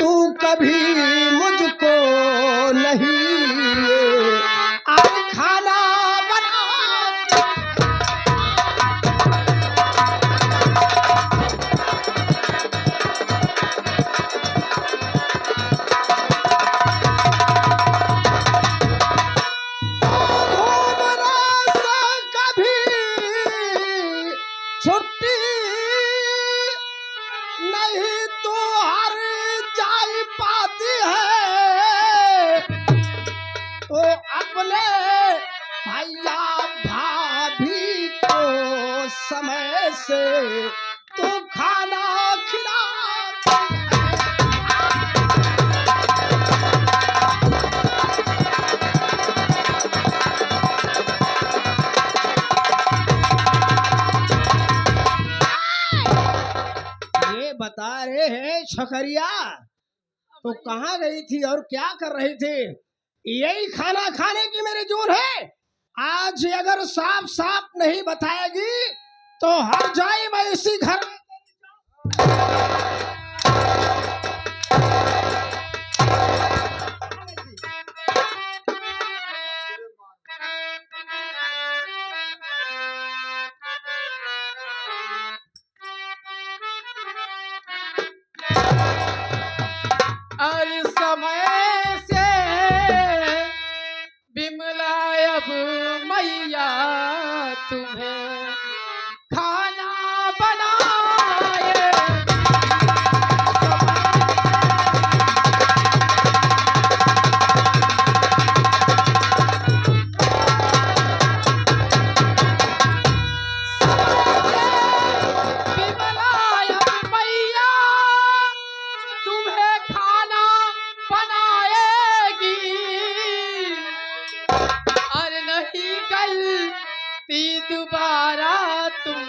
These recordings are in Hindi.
तू कभी मुझको नहीं आज खाना बना। कभी छुट्टी नहीं तो हर जाई पाती है, तो अपने भैया भाभी को समय से तो खाना खिला। ये बता रहे हैं छकरिया, तो कहाँ गई थी और क्या कर रही थी? यही खाना खाने की मेरी जून है। आज अगर साफ साफ नहीं बताएगी तो हर जाए मैं इसी घर में। और समय से बिमला अब मैया तुम्हें खाना बनाए। बिमला अब मैया तुम्हें खाना बनाएगी, और नहीं गलती दोबारा तुम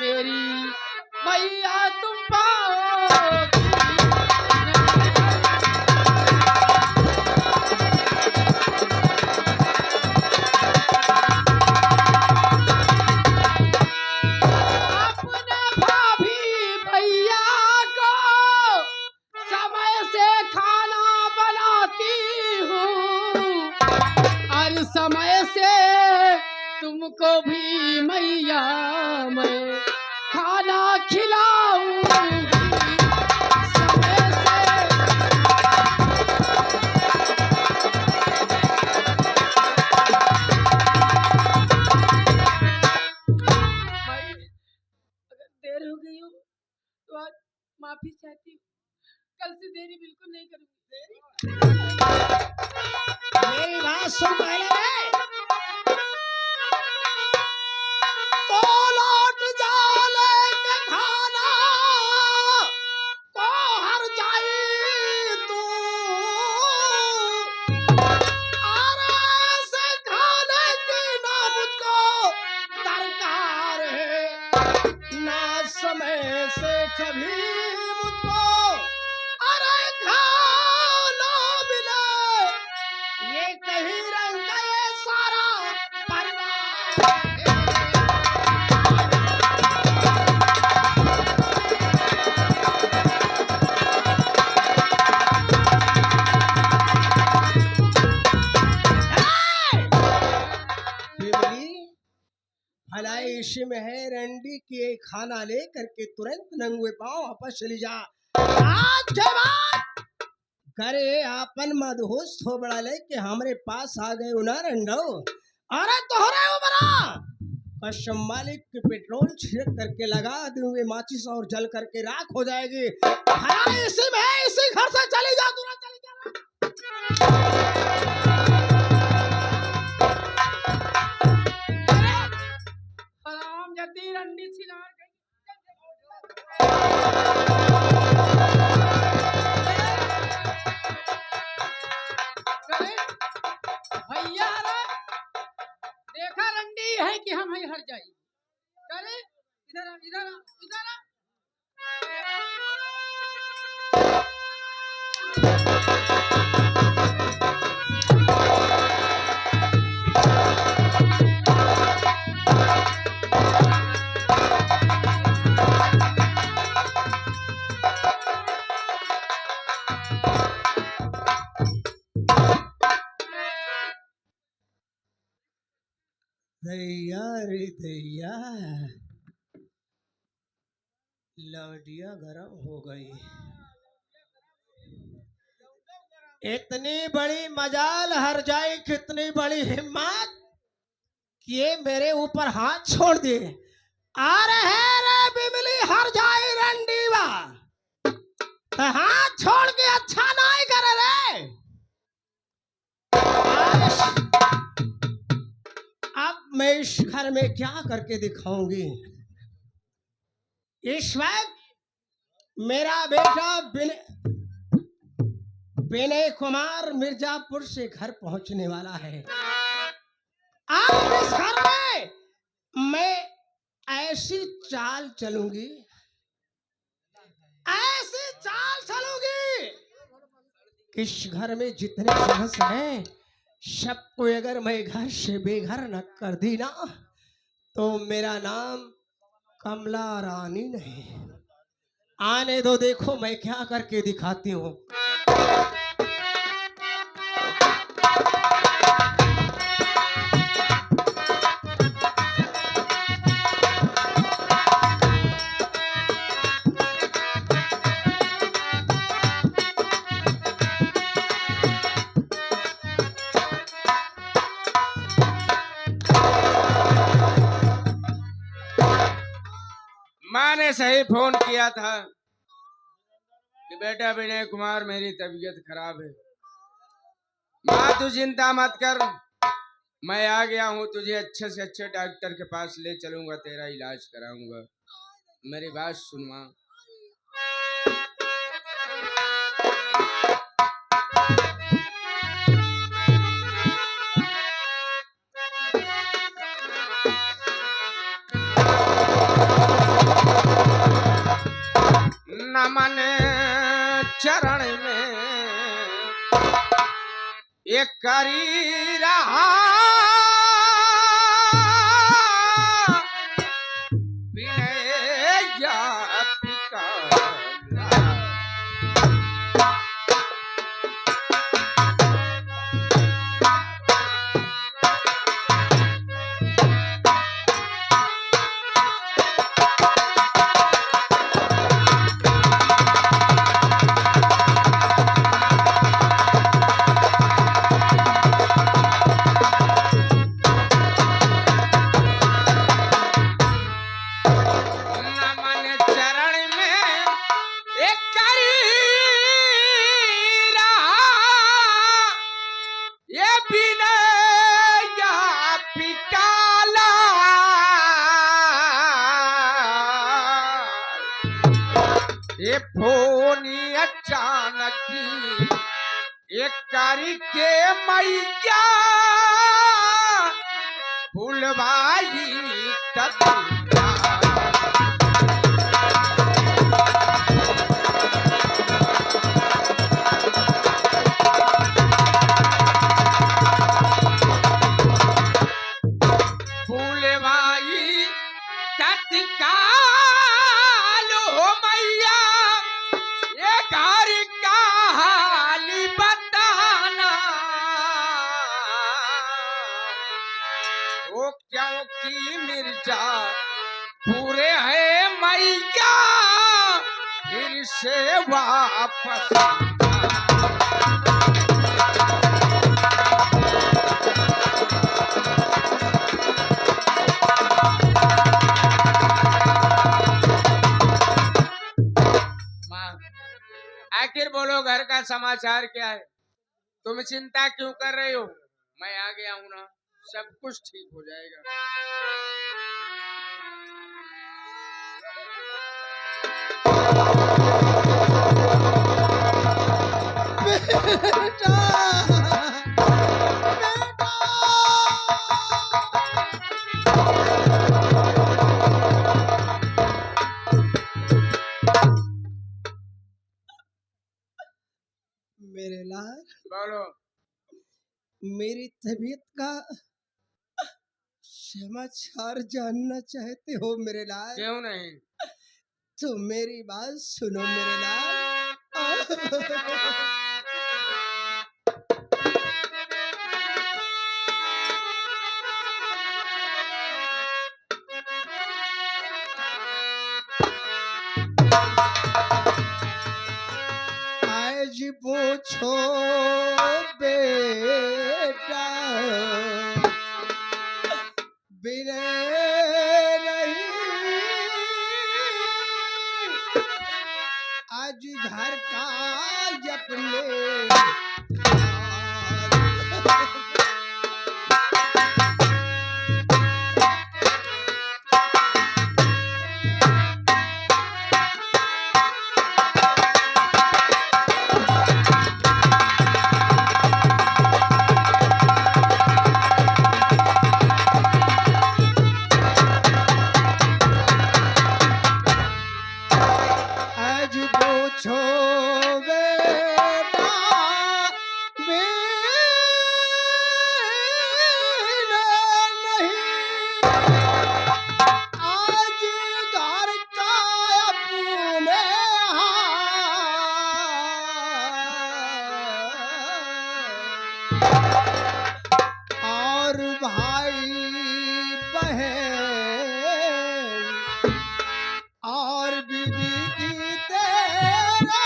मेरी मैया तुम पाओगी। अपने भाभी भैया को समय से खाना बनाती हूँ, और समय से तुमको भी मैया मैं खाना खिलाऊंगी। समय से भाई, अगर देर हो गई हो तो आज माफी चाहती हूँ। कल से देरी बिल्कुल नहीं करूंगी। मेरी बात सुन पहले रे। तो लौट जा लेके खाना को हर जाई तू, और ऐसे खाने की ना मुझको दरकार है, ना समय से कभी मुझको अरे खाना मिले। ये कहीं रंग का ये सारा परिवार भलाई इसी में है रंडी की खाना ले करके तुरंत नंगे पाँव वापस चली जा। आज के बाद करे आपन मदहोश हो बड़ा ले कि हमरे पास आ गए उना रंडो। अरे तोहरे उमरा कसम मालिक के पेट्रोल छिड़क करके लगा दूंगे माचिस और जल करके राख हो जाएगी। भलाई इसी में है, इसी घर से चली जा, तुरंत चली जा। हराम जदी रंडी छिनार गई। भैया देखा रंडी है कि हम हर जाई। करे इधर आ, इधर आ, इधर आ। दैया रे दैया, लौडिया गरम हो गई। इतनी बड़ी मजाल हर जाए, कितनी बड़ी हिम्मत कि ये मेरे ऊपर हाथ छोड़ दिए। आ रहे रे बिमली हर जाए रंडीवा, तो हाथ छोड़ के अच्छा नहीं करे रे। अब मैं इस घर में क्या करके दिखाऊंगी। इस वक्त मेरा बेटा विनय कुमार मिर्जापुर से घर पहुंचने वाला है। अब इस घर में मैं ऐसी चाल चलूंगी, ऐसी चाल चलूंगी कि इस घर में जितने सदस्य हैं सबको अगर मैं घर से बेघर न कर दी ना, तो मेरा नाम कमला रानी नहीं। आने दो, देखो मैं क्या करके दिखाती हूँ। माँ ने सही फोन किया था कि बेटा विनय कुमार मेरी तबीयत खराब है। माँ तू चिंता मत कर, मैं आ गया हूँ, तुझे अच्छे से अच्छे डॉक्टर के पास ले चलूंगा, तेरा इलाज कराऊंगा। मेरी बात सुन माँ। नमन चरण में एक करी रहा विनय पिता। ये फोनी अचानक एक कारी के मैया फुलवाई तबिया। फुलवाई तत्काल हो मैया, ये घर का हाल बताना। वो क्योंकि मिर्जा पूरे है मैया फिर से वापस। आखिर बोलो घर का समाचार क्या है? तुम चिंता क्यों कर रहे हो? मैं आ गया हूं ना, सब कुछ ठीक हो जाएगा। बेटा, मेरे लाल, बोलो। मेरी तबीयत का समाचार जानना चाहते हो मेरे लाल? क्यों नहीं? तो मेरी बात सुनो मेरे लाल। आज पूछो बेटा बिने नहीं आज घर का अपने आज पूछो बेटा बिना नहीं आज घर का अपने और भाई बहन और बीबी की तेरे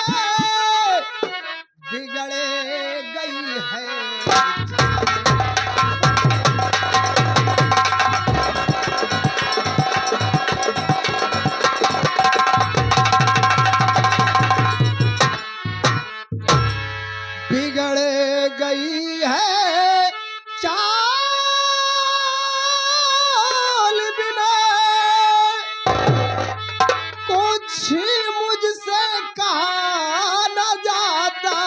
बिगड़े गई है बिगड़े गई है चाल बिना कुछ मुझसे कहा न जाता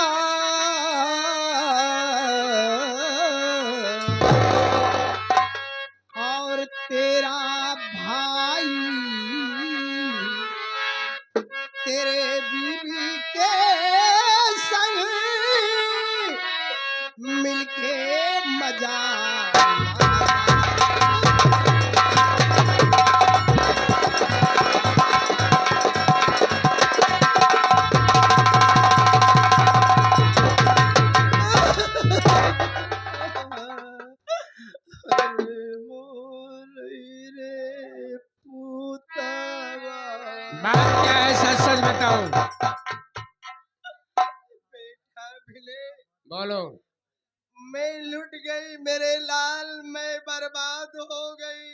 और तेरा भाई तेरे बीवी के संग मिलके मजा बात क्या है, सच सच बताओ। बेटा भिले बोलो। मैं लुट गई मेरे लाल, मैं बर्बाद हो गई।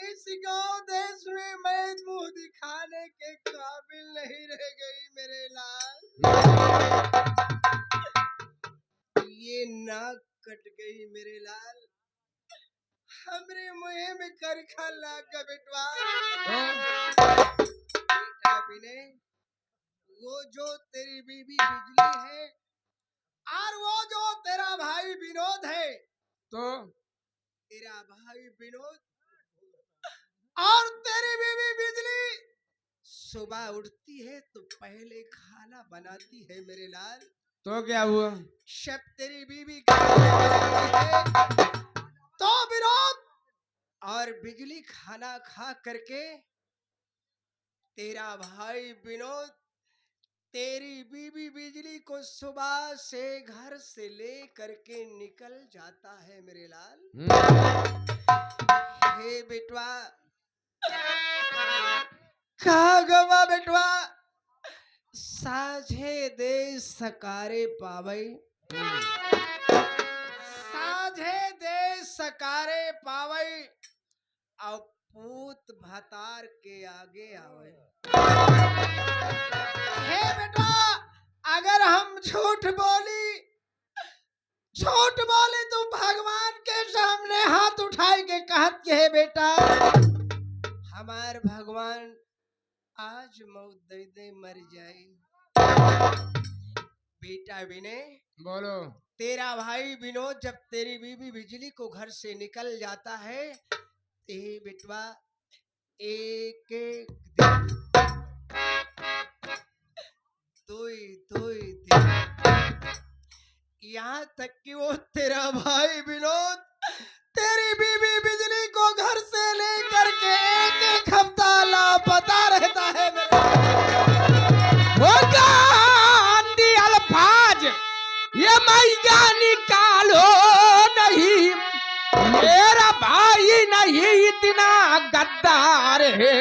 इस गांव देश में मैं मुंह दिखाने के काबिल नहीं रह गई मेरे लाल। ये नाक कट गई मेरे लाल, हमरे मुंह में करखा लाग बेटवा। बेटा बिने वो जो तेरी बीबी बिजली है और वो जो तेरा भाई विनोद है, तो तेरा भाई विनोद और तेरी बीबी बिजली सुबह उठती है तो पहले खाना बनाती है मेरे लाल। तो क्या हुआ? शब तेरी बीबी खाना बनाती है तो विनोद और बिजली खाना खा करके तेरा भाई विनोद तेरी बीबी बिजली को सुबह से घर से ले करके निकल जाता है मेरे लाल। हे बेटवा कहाँ गवा बेटवा, साझे दे सकारे पावई, साझे दे सकारे पावई और पूत भतार के आगे आवे। हे बेटा अगर हम झूठ बोली तो भगवान के सामने हाथ उठाई के कहत के हे बेटा हमार भगवान आज मौत दे दे मर जाए। बेटा विनय बोलो। तेरा भाई विनोद जब तेरी बीबी बिजली को घर से निकल जाता है ते बेटवा एक एक दिन दुई दिन यहाँ तक कि वो तेरा भाई विनोद तेरी बीबी बिजली को घर से लेकर के एक हफ्ता लापता रहता है। वो गांधी अल्फाज ये मैया निकालो नहीं, मेरा भाई नहीं इतना गद्दार है,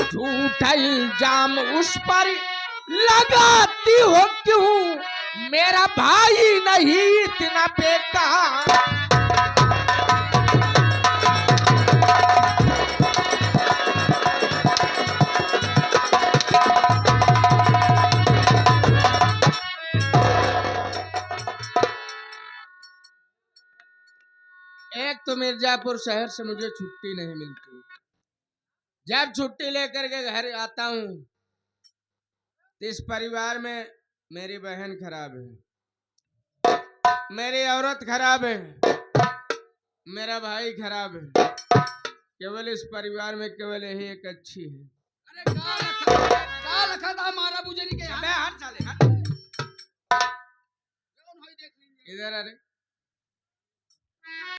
झूठा इल्जाम उस पर लगाती हो क्यों मेरा भाई नहीं इतना बेकार। एक तो मिर्जापुर शहर से मुझे छुट्टी नहीं मिलती। जब छुट्टी लेकर के घर आता हूँ तो इस परिवार में मेरी बहन खराब है, मेरी औरत खराब है, मेरा भाई खराब है। केवल इस परिवार में केवल यही एक अच्छी है। अरे का लखा था हमारा बुझे नहीं के मैं हर साले कौन होई देख लीजिए। इधर अरे